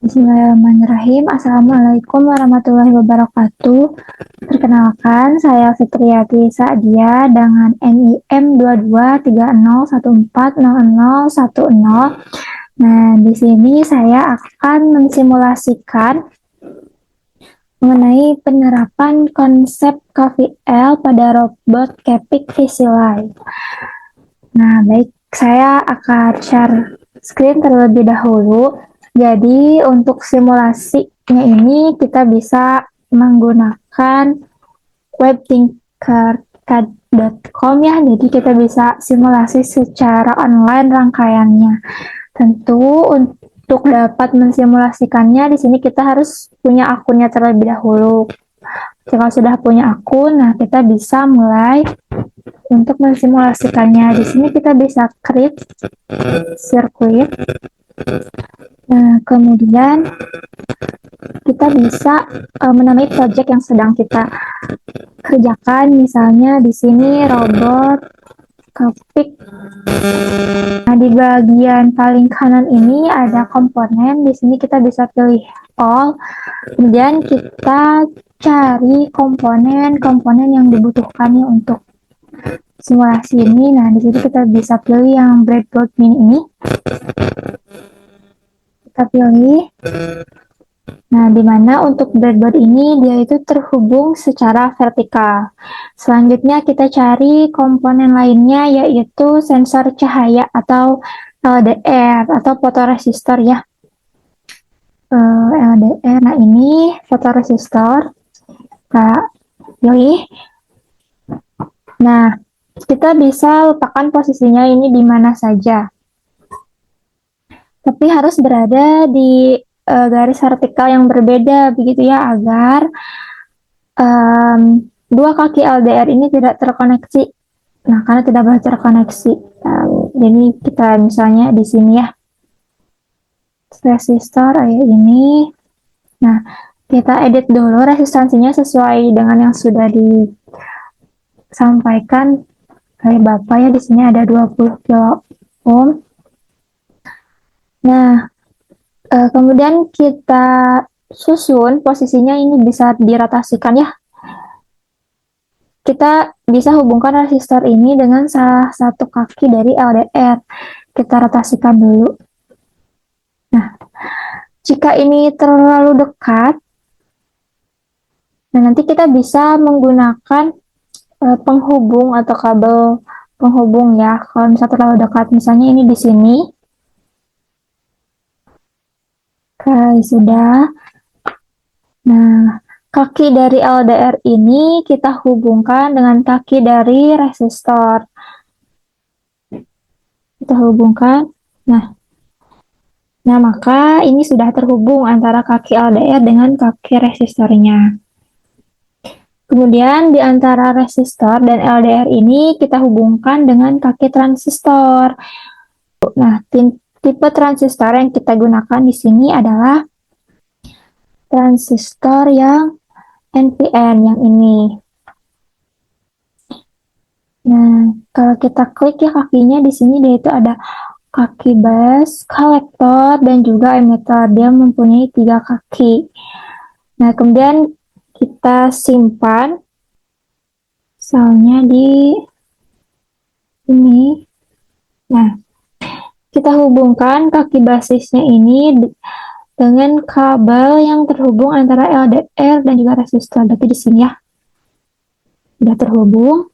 Bismillahirrahmanirrahim. Assalamualaikum warahmatullahi wabarakatuh. Perkenalkan, saya Fitriati Sa'dia dengan NIM 2230140010. Nah, di sini saya akan mensimulasikan mengenai penerapan konsep KVL pada robot Kepik VisiLive. Nah, baik, saya akan share screen terlebih dahulu. Jadi, untuk simulasinya ini kita bisa menggunakan webtinkercad.com ya. Jadi, kita bisa simulasi secara online rangkaiannya. Tentu untuk dapat mensimulasikannya di sini kita harus punya akunnya terlebih dahulu. Jika sudah punya akun, nah kita bisa mulai untuk mensimulasikannya. Di sini kita bisa create circuit. Nah, kemudian kita bisa menamai project yang sedang kita kerjakan. Misalnya di sini robot Kepik. Nah, di bagian paling kanan ini ada komponen. Di sini kita bisa pilih all. Kemudian kita cari komponen-komponen yang dibutuhkannya untuk simulasi ini. Nah, di sini kita bisa pilih yang breadboard mini ini. Kita pilih. Nah, di mana untuk breadboard ini dia itu terhubung secara vertikal. Selanjutnya kita cari komponen lainnya yaitu sensor cahaya atau LDR atau fotoresistor ya. LDR. Nah, ini fotoresistor. Kita pilih. Nah, kita bisa letakkan posisinya ini di mana saja. Tapi harus berada di garis vertikal yang berbeda begitu ya, agar dua kaki LDR ini tidak terkoneksi. Nah, karena tidak boleh terkoneksi. Jadi kita misalnya di sini ya, resistor ini. Nah, kita edit dulu resistansinya sesuai dengan yang sudah disampaikan oleh Bapak ya. Di sini ada 20 kilo ohm. Nah, kemudian kita susun posisinya ini bisa dirotasikan ya. Kita bisa hubungkan resistor ini dengan salah satu kaki dari LDR. Kita rotasikan dulu. Nah, jika ini terlalu dekat, nah nanti kita bisa menggunakan penghubung atau kabel penghubung ya. Kalau misalnya terlalu dekat, misalnya ini di sini. Oke, sudah. Nah, kaki dari LDR ini kita hubungkan dengan kaki dari resistor. Kita hubungkan. Nah, maka ini sudah terhubung antara kaki LDR dengan kaki resistornya. Kemudian di antara resistor dan LDR ini kita hubungkan dengan kaki transistor. Nah, tipe transistor yang kita gunakan di sini adalah transistor yang NPN yang ini. Nah, kalau kita klik ya kakinya di sini dia itu ada kaki base, kolektor, dan juga emitter. Dia mempunyai 3 kaki. Nah, kemudian kita simpan soalnya di ini. Nah, kita hubungkan kaki basisnya ini dengan kabel yang terhubung antara LDR dan juga resistor. Berarti di sini ya, sudah terhubung.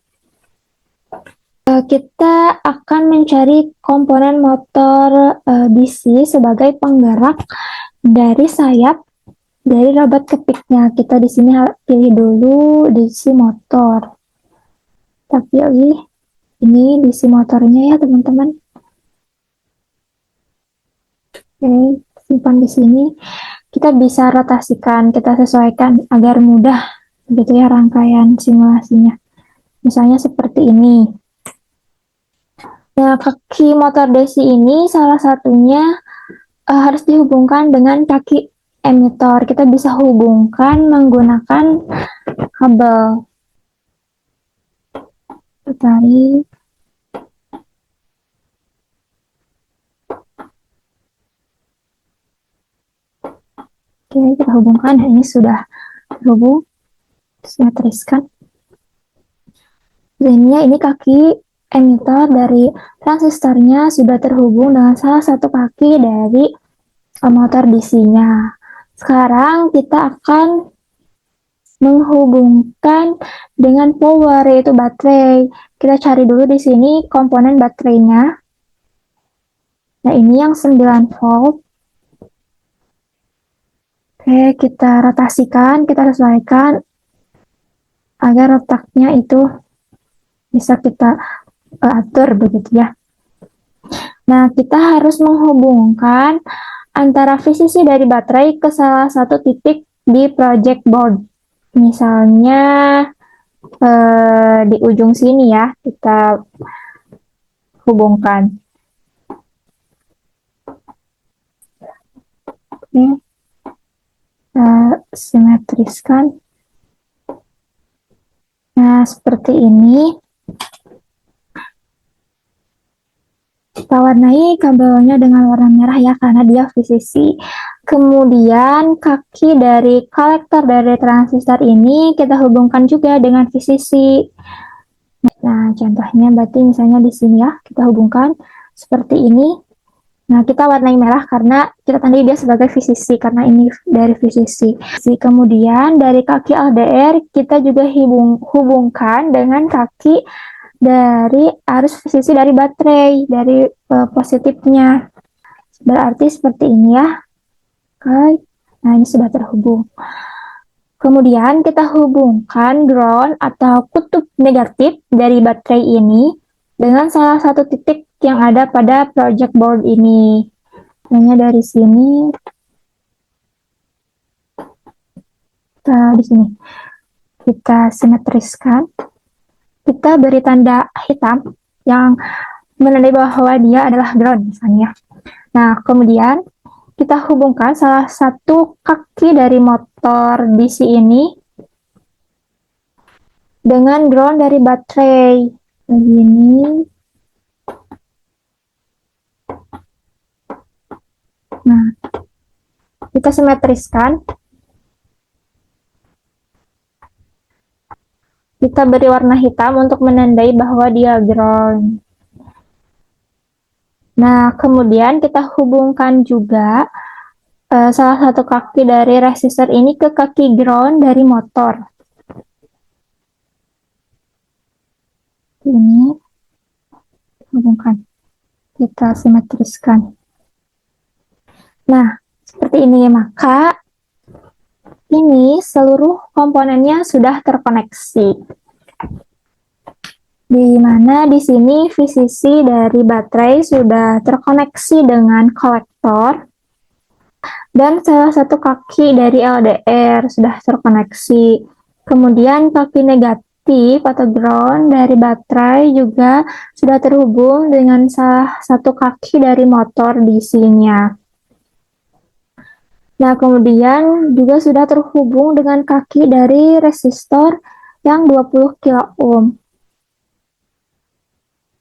Kita akan mencari komponen motor DC sebagai penggerak dari sayap dari robot kepiknya. Kita di sini pilih dulu DC motor. Kita pilih ini DC motornya ya teman-teman. Oke, simpan di sini. Kita bisa rotasikan, kita sesuaikan agar mudah gitu ya rangkaian simulasinya. Misalnya seperti ini. Nah, kaki motor DC ini salah satunya harus dihubungkan dengan kaki emitor. Kita bisa hubungkan menggunakan kabel. Tarik. Oke, kita hubungkan. Ini sudah terhubung. Simetriskan. Lainnya ini kaki emitter dari transistornya sudah terhubung dengan salah satu kaki dari motor DC-nya. Sekarang kita akan menghubungkan dengan power, yaitu baterai. Kita cari dulu di sini komponen baterainya. Nah, ini yang 9 volt. Oke, kita rotasikan, kita sesuaikan agar letaknya itu bisa kita atur begitu ya. Nah, kita harus menghubungkan antara VCC dari baterai ke salah satu titik di project board. Misalnya di ujung sini ya, kita hubungkan. Oke, simetriskan. Nah, seperti ini. Kita warnai kabelnya dengan warna merah ya, karena dia VCC. Kemudian kaki dari kolektor dari transistor ini kita hubungkan juga dengan VCC. Nah, contohnya berarti misalnya di sini ya, kita hubungkan seperti ini. Nah, kita warnai merah karena kita tandai dia sebagai VCC, karena ini dari VCC. Kemudian dari kaki LDR kita juga hubungkan dengan kaki dari arus VCC dari baterai, dari positifnya. Berarti seperti ini ya. Oke. Nah, ini sudah terhubung. Kemudian kita hubungkan ground atau kutub negatif dari baterai ini dengan salah satu titik yang ada pada project board ini. Hanya dari sini. Di sini. Kita simetriskan. Kita beri tanda hitam yang menandai bahwa dia adalah ground misalnya. Nah, kemudian kita hubungkan salah satu kaki dari motor DC ini dengan ground dari baterai. Begini. Nah, kita simetriskan. Kita beri warna hitam untuk menandai bahwa dia ground. Nah, kemudian kita hubungkan juga salah satu kaki dari resistor ini ke kaki ground dari motor. Ini hubungkan. Kita simetriskan. Nah, seperti ini. Maka ini seluruh komponennya sudah terkoneksi. Di mana di sini VCC dari baterai sudah terkoneksi dengan kolektor dan salah satu kaki dari LDR sudah terkoneksi. Kemudian kaki negatif atau ground dari baterai juga sudah terhubung dengan salah satu kaki dari motor DC-nya. Nah, kemudian juga sudah terhubung dengan kaki dari resistor yang 20 kilo ohm.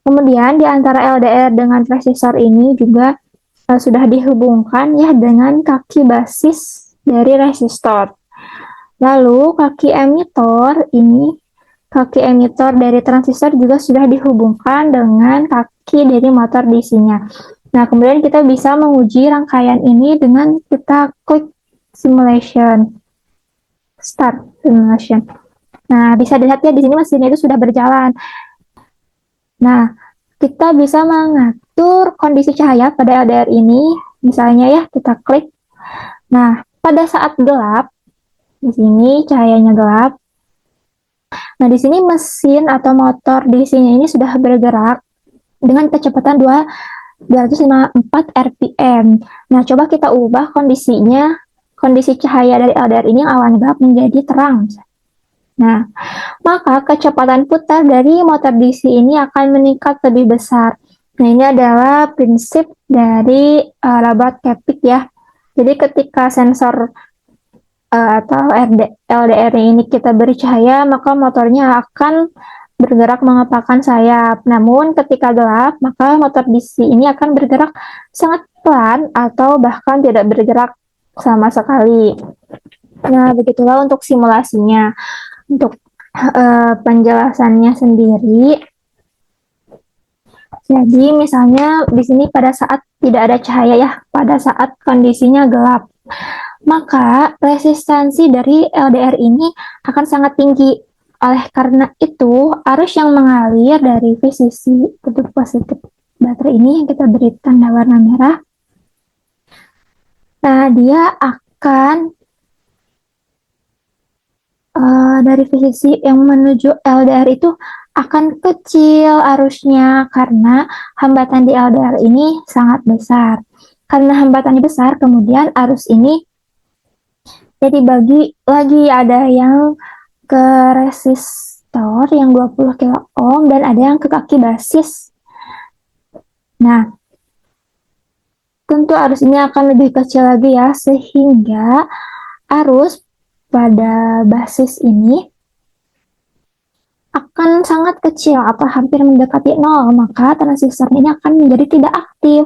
Kemudian di antara LDR dengan resistor ini juga sudah dihubungkan ya dengan kaki basis dari resistor. Lalu kaki emitor ini, kaki emitor dari transistor juga sudah dihubungkan dengan kaki dari motor DC-nya. Nah, kemudian kita bisa menguji rangkaian ini dengan kita klik simulation, start simulation. Nah, bisa dilihat ya di sini mesinnya itu sudah berjalan. Nah, kita bisa mengatur kondisi cahaya pada LDR ini, misalnya ya kita klik. Nah, pada saat gelap, di sini cahayanya gelap. Nah, di sini mesin atau motor DC-nya ini sudah bergerak dengan kecepatan 254 rpm. Nah, coba kita ubah kondisinya, kondisi cahaya dari LDR ini yang awalnya gelap menjadi terang. Nah, maka kecepatan putar dari motor DC ini akan meningkat lebih besar. Nah, ini adalah prinsip dari Rabat Kepik ya. Jadi ketika sensor atau LDR ini kita beri cahaya, maka motornya akan bergerak mengepakkan sayap. Namun ketika gelap, maka motor DC ini akan bergerak sangat pelan atau bahkan tidak bergerak sama sekali. Nah, begitulah untuk simulasinya. Untuk penjelasannya sendiri, jadi misalnya di sini pada saat tidak ada cahaya ya, pada saat kondisinya gelap, maka resistansi dari LDR ini akan sangat tinggi. Oleh karena itu, arus yang mengalir dari V sisi kutub positif baterai ini yang kita beri tanda warna merah, nah dia akan dari sisi yang menuju LDR itu akan kecil arusnya karena hambatan di LDR ini sangat besar. Karena hambatannya besar, kemudian arus ini jadi bagi lagi ada yang ke resistor yang 20 kilo ohm dan ada yang ke kaki basis. Nah, tentu arus ini akan lebih kecil lagi ya, sehingga arus pada basis ini akan sangat kecil atau hampir mendekati nol, maka transistor ini akan menjadi tidak aktif.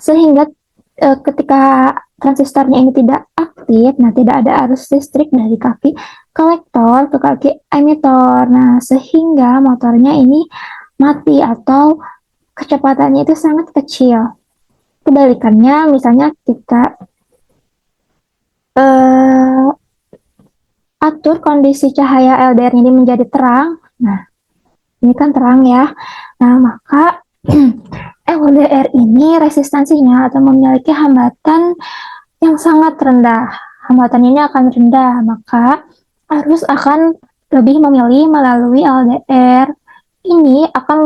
Sehingga ketika transistornya ini tidak aktif, nah tidak ada arus listrik dari kaki kolektor ke kaki emitor. Nah, sehingga motornya ini mati atau kecepatannya itu sangat kecil. Kebalikannya, misalnya kita atur kondisi cahaya LDR ini menjadi terang. Nah, ini kan terang ya. Nah, maka LDR ini resistansinya atau memiliki hambatan yang sangat rendah. Hambatan ini akan rendah, maka arus akan lebih memilih melalui LDR. Ini akan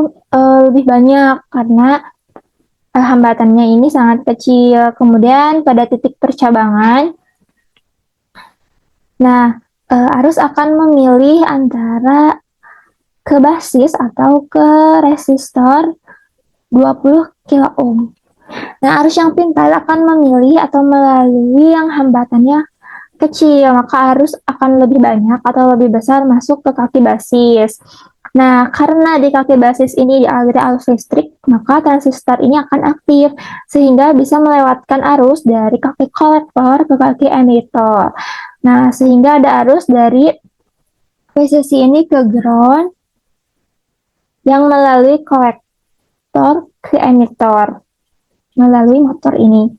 lebih banyak karena hambatannya ini sangat kecil. Kemudian pada titik percabangan, nah arus akan memilih antara ke basis atau ke resistor 20 kilo ohm. Nah, arus yang pintar akan memilih atau melalui yang hambatannya kecil, maka arus akan lebih banyak atau lebih besar masuk ke kaki basis. Nah, karena di kaki basis ini dialiri arus listrik, maka transistor ini akan aktif, sehingga bisa melewatkan arus dari kaki kolektor ke kaki emitor. Nah, sehingga ada arus dari posisi ini ke ground yang melalui kolektor ke emitor melalui motor ini.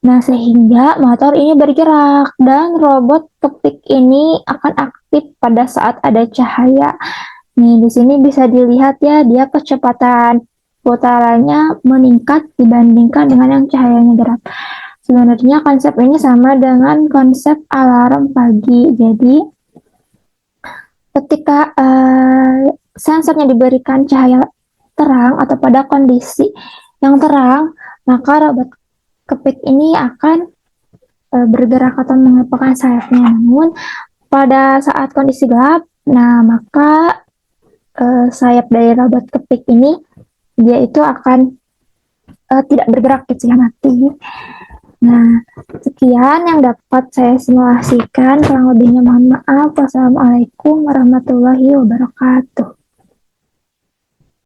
Nah, sehingga motor ini bergerak dan robot kepik ini akan aktif pada saat ada cahaya. Nih, di sini bisa dilihat ya, dia kecepatan putarannya meningkat dibandingkan dengan yang cahayanya gerak. Sebenarnya konsep ini sama dengan konsep alarm pagi. Jadi, ketika sensornya diberikan cahaya terang atau pada kondisi yang terang, maka robot kepik ini akan bergerak atau mengepakkan sayapnya. Namun pada saat kondisi gelap, nah maka sayap dari robot kepik ini dia itu akan tidak bergerak gitu ya, mati. Nah, sekian yang dapat saya simulasikan. Kurang lebihnya mohon maaf. Wassalamualaikum warahmatullahi wabarakatuh.